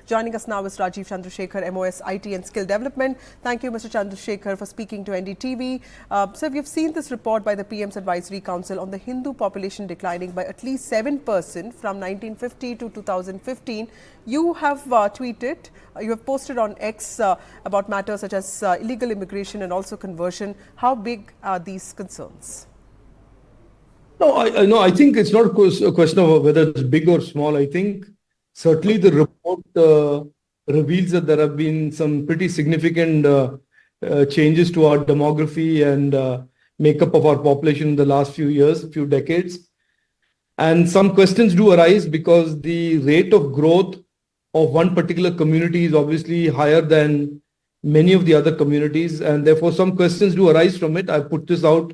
Joining us now is Rajeev Chandrasekhar, MOS IT and Skill Development. Thank you, Mr. Chandrasekhar, for speaking to NDTV. So we've seen this report by the PM's Advisory Council on the Hindu population declining by at least 7% from 1950 to 2015. You have tweeted, you have posted on X about matters such as illegal immigration and also conversion. How big are these concerns? No, I think it's not a question of whether it's big or small. I think certainly the report reveals that there have been some pretty significant changes to our demography and makeup of our population in the last few years, few decades. And some questions do arise because the rate of growth of one particular community is obviously higher than many of the other communities. And therefore, some questions do arise from it. I put this out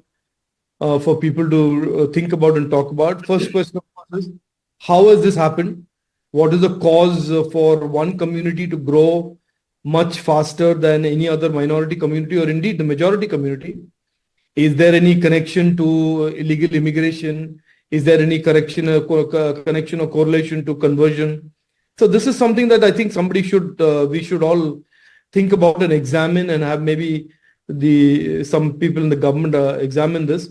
for people to think about and talk about. First question, of course, is how has this happened? What is the cause for one community to grow much faster than any other minority community or indeed the majority community? Is there any connection to illegal immigration? Is there any connection or correlation to conversion? So this is something that I think we should all think about and examine and have maybe some people in the government examine this.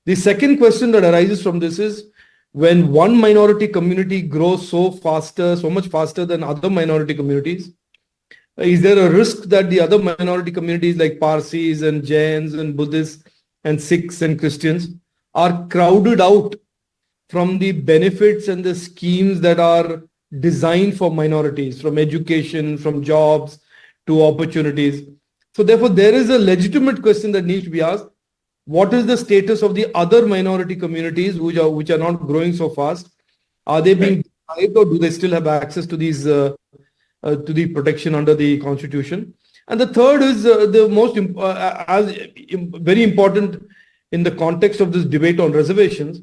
The second question that arises from this is when one minority community grows so much faster than other minority communities, is there a risk that the other minority communities like Parsis and Jains and Buddhists and Sikhs and Christians are crowded out from the benefits and the schemes that are designed for minorities, from education, from jobs to opportunities? So therefore, there is a legitimate question that needs to be asked. What is the status of the other minority communities which are not growing so fast? Are they being deprived or do they still have access to these to the protection under the Constitution? And the third is the most very important in the context of this debate on reservations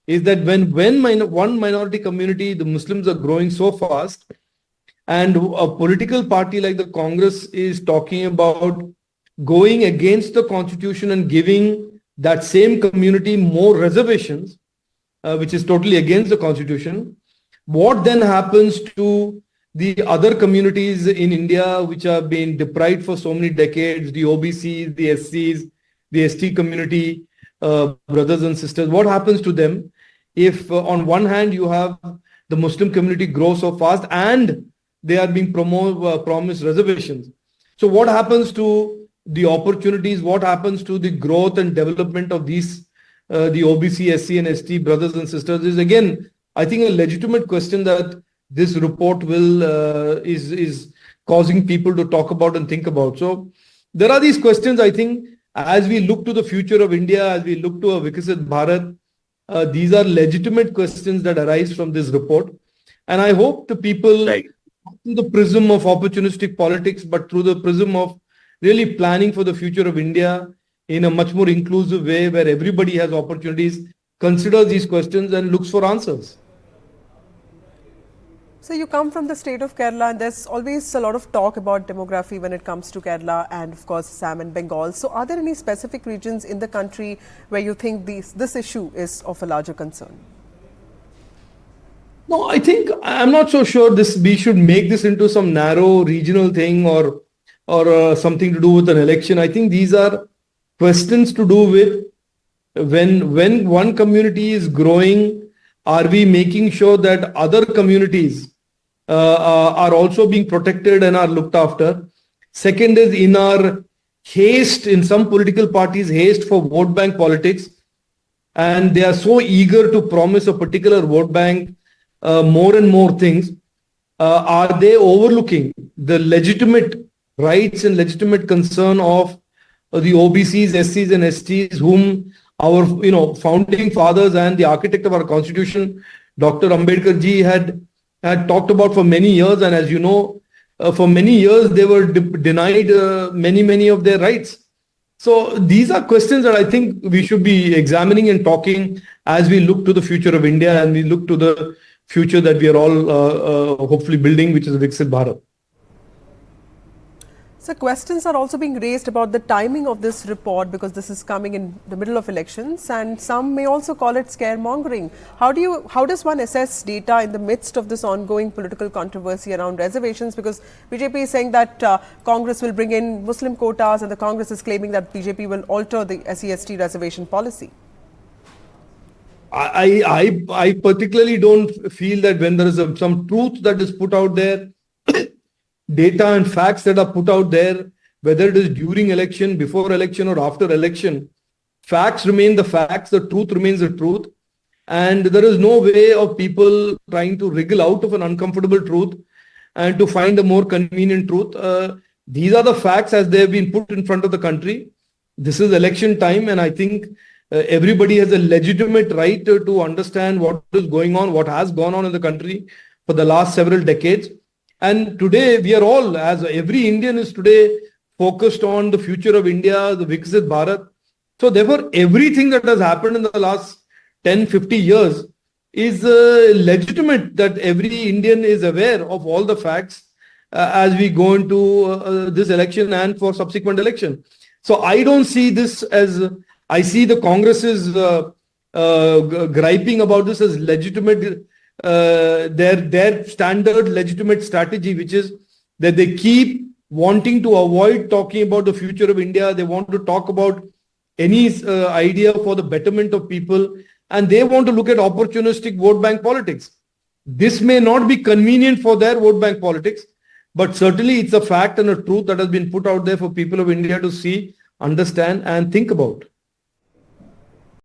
is that when one minority community, the Muslims, are growing so fast, and a political party like the Congress is talking about going against the Constitution and giving that same community more reservations, which is totally against the Constitution, what then happens to the other communities in India which have been deprived for so many decades, the OBCs, the SCs, the ST community, brothers and sisters? What happens to them if on one hand you have the Muslim community grow so fast and they are being promised reservations? So what happens to the opportunities? What happens to the growth and development of these, the OBC, SC and ST brothers and sisters? Is again, I think, a legitimate question that this report is causing people to talk about and think about. So there are these questions, I think, as we look to the future of India, as we look to a Viksit Bharat, these are legitimate questions that arise from this report. And I hope the people, not through the prism of opportunistic politics, but through the prism of really planning for the future of India in a much more inclusive way where everybody has opportunities, consider these questions and looks for answers. So you come from the state of Kerala and there's always a lot of talk about demography when it comes to Kerala and of course Assam and Bengal. So are there any specific regions in the country where you think this issue is of a larger concern? No, I think I'm not so sure we should make this into some narrow regional thing or something to do with an election. I think these are questions to do with when one community is growing, are we making sure that other communities are also being protected and are looked after? Second is in our haste, in some political parties, haste for vote bank politics, and they are so eager to promise a particular vote bank more and more things. Are they overlooking the legitimate rights and legitimate concern of the OBCs, SCs and STs, whom our founding fathers and the architect of our Constitution, Dr. Ambedkar ji, had talked about for many years? And as you know, for many years they were denied many of their rights. So these are questions that I think we should be examining and talking as we look to the future of India and we look to the future that we are all hopefully building, which is Viksit Bharat. So questions are also being raised about the timing of this report because this is coming in the middle of elections, and some may also call it scaremongering. How does one assess data in the midst of this ongoing political controversy around reservations? Because BJP is saying that Congress will bring in Muslim quotas, and the Congress is claiming that BJP will alter the SC/ST reservation policy. I particularly don't feel that when there is some truth that is put out there, data and facts that are put out there, whether it is during election, before election, or after election, facts remain the facts, the truth remains the truth. And there is no way of people trying to wriggle out of an uncomfortable truth and to find a more convenient truth. These are the facts as they have been put in front of the country. This is election time, and I think everybody has a legitimate right to understand what is going on, what has gone on in the country for the last several decades. And today we are all, as every Indian is today, focused on the future of India, the Viksit Bharat. So therefore, everything that has happened in the last 10, 50 years is legitimate, that every Indian is aware of all the facts as we go into this election and for subsequent election. So I don't see this as, I see the Congress's griping about this as legitimate, their standard legitimate strategy, which is that they keep wanting to avoid talking about the future of India. They want to talk about any idea for the betterment of people, and they want to look at opportunistic vote bank politics. This may not be convenient for their vote bank politics, but certainly it's a fact and a truth that has been put out there for people of India to see, understand, and think about.